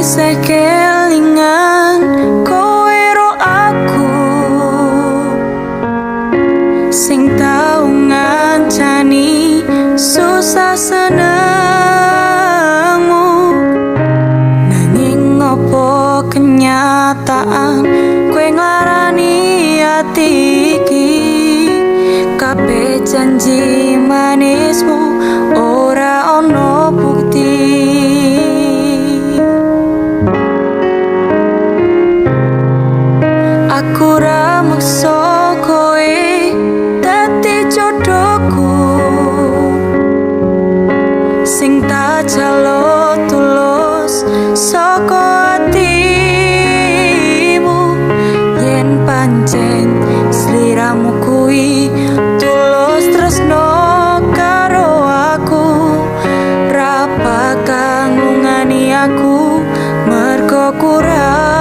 isih kelingan kowe ro aku sing tau ngancani susah senengmu, nanging ngopo kenyataan kowe nglarani ati iki. Kabeh janji manismu ora ono bukti. Aku ra maksa kowe dadi jodohku sing tak jalo tulus saka atimu. Yen pancen sliramu kuwi tulus tresno karo aku, ra bakal ngungani aku mergo kurang